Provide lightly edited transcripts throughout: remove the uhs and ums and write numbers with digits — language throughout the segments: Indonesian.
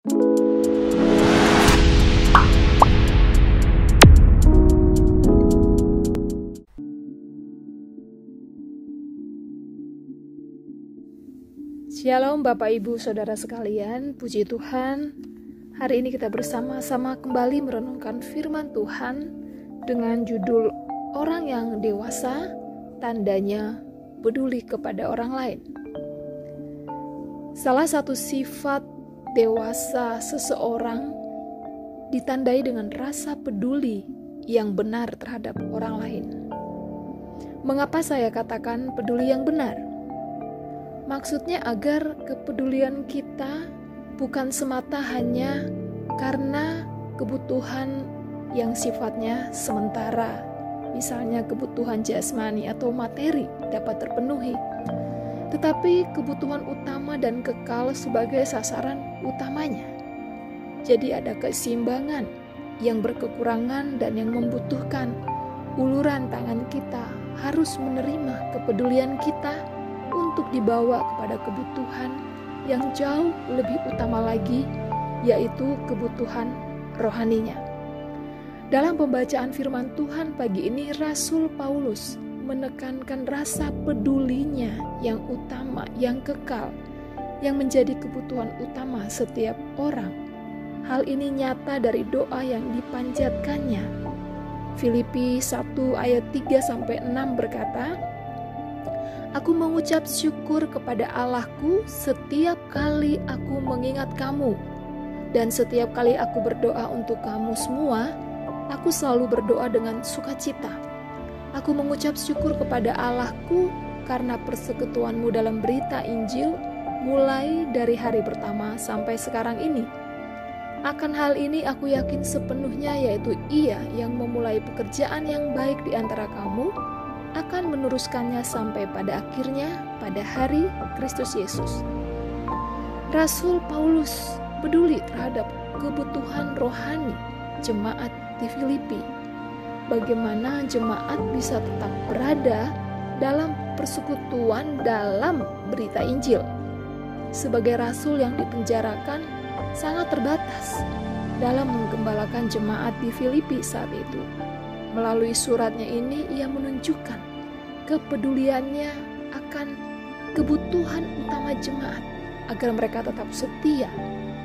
Shalom Bapak Ibu Saudara sekalian, puji Tuhan. Hari ini kita bersama-sama kembali merenungkan firman Tuhan dengan judul Orang yang dewasa, tandanya peduli kepada orang lain. Salah satu sifat dewasa seseorang ditandai dengan rasa peduli yang benar terhadap orang lain. Mengapa saya katakan peduli yang benar? Maksudnya agar kepedulian kita bukan semata hanya karena kebutuhan yang sifatnya sementara, misalnya kebutuhan jasmani atau materi dapat terpenuhi, tetapi kebutuhan utama dan kekal sebagai sasaran utamanya. Jadi ada keseimbangan yang berkekurangan dan yang membutuhkan uluran tangan kita harus menerima kepedulian kita untuk dibawa kepada kebutuhan yang jauh lebih utama lagi, yaitu kebutuhan rohaninya. Dalam pembacaan firman Tuhan pagi ini, Rasul Paulus menekankan rasa pedulinya yang utama, yang kekal, yang menjadi kebutuhan utama setiap orang. Hal ini nyata dari doa yang dipanjatkannya. Filipi 1 ayat 3-6 berkata, "Aku mengucap syukur kepada Allahku setiap kali aku mengingat kamu, dan setiap kali aku berdoa untuk kamu semua, aku selalu berdoa dengan sukacita. Aku mengucap syukur kepada Allahku karena persekutuanmu dalam berita Injil mulai dari hari pertama sampai sekarang ini. Akan hal ini aku yakin sepenuhnya, yaitu Ia yang memulai pekerjaan yang baik di antara kamu akan meneruskannya sampai pada akhirnya pada hari Kristus Yesus." Rasul Paulus peduli terhadap kebutuhan rohani jemaat di Filipi. Bagaimana jemaat bisa tetap berada dalam persekutuan dalam berita Injil. Sebagai rasul yang dipenjarakan sangat terbatas dalam menggembalakan jemaat di Filipi saat itu. Melalui suratnya ini, ia menunjukkan kepeduliannya akan kebutuhan utama jemaat agar mereka tetap setia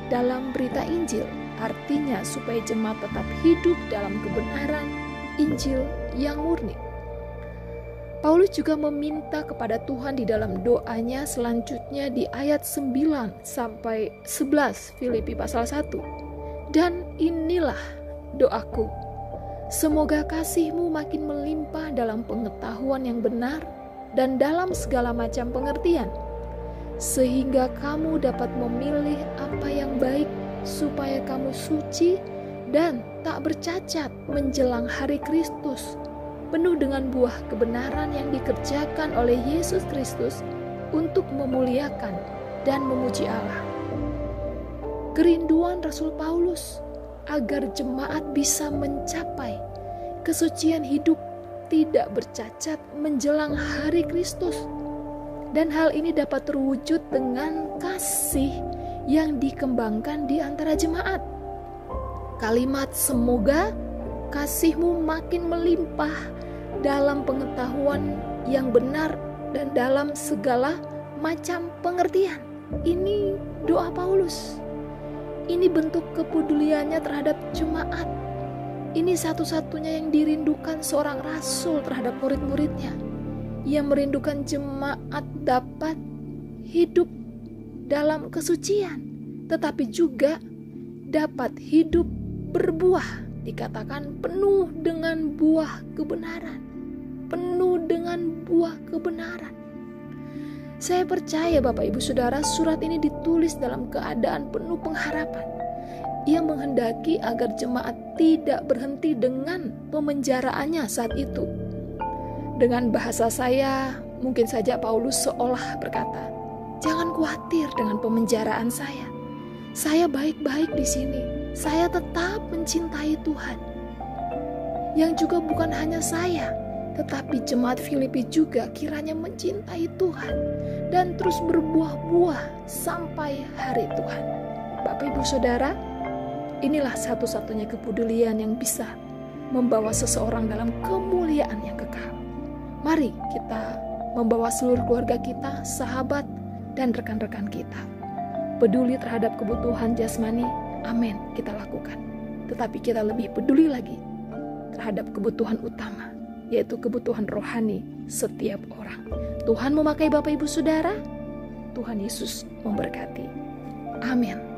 dalam berita Injil. Artinya supaya jemaat tetap hidup dalam kebenaran Injil yang murni. Paulus juga meminta kepada Tuhan di dalam doanya selanjutnya di ayat 9-11 Filipi pasal 1. "Dan inilah doaku, semoga kasih-Mu makin melimpah dalam pengetahuan yang benar dan dalam segala macam pengertian, sehingga kamu dapat memilih apa yang baik, supaya kamu suci dan tak bercacat menjelang hari Kristus, penuh dengan buah kebenaran yang dikerjakan oleh Yesus Kristus untuk memuliakan dan memuji Allah." Kerinduan Rasul Paulus agar jemaat bisa mencapai kesucian hidup tidak bercacat menjelang hari Kristus. Dan hal ini dapat terwujud dengan kasih yang dikembangkan di antara jemaat. Kalimat "semoga kasih-Mu makin melimpah dalam pengetahuan yang benar dan dalam segala macam pengertian." Ini doa Paulus. Ini bentuk kepeduliannya terhadap jemaat. Ini satu-satunya yang dirindukan seorang rasul terhadap murid-muridnya. Ia merindukan jemaat dapat hidup dalam kesucian, tetapi juga dapat hidup berbuah. Dikatakan penuh dengan buah kebenaran. Penuh dengan buah kebenaran. Saya percaya Bapak Ibu Saudara, surat ini ditulis dalam keadaan penuh pengharapan. Ia menghendaki agar jemaat tidak berhenti dengan pemenjaraannya saat itu. Dengan bahasa saya, mungkin saja Paulus seolah berkata, "Jangan khawatir dengan pemenjaraan saya. Saya baik-baik di sini. Saya tetap mencintai Tuhan." Yang juga bukan hanya saya, tetapi jemaat Filipi juga kiranya mencintai Tuhan dan terus berbuah-buah sampai hari Tuhan. Bapak Ibu Saudara, inilah satu-satunya kepedulian yang bisa membawa seseorang dalam kemuliaan yang kekal. Mari kita membawa seluruh keluarga kita, sahabat, dan rekan-rekan kita peduli terhadap kebutuhan jasmani. Amin, kita lakukan. Tetapi kita lebih peduli lagi terhadap kebutuhan utama, yaitu kebutuhan rohani setiap orang. Tuhan memakai Bapak Ibu Saudara. Tuhan Yesus memberkati. Amin.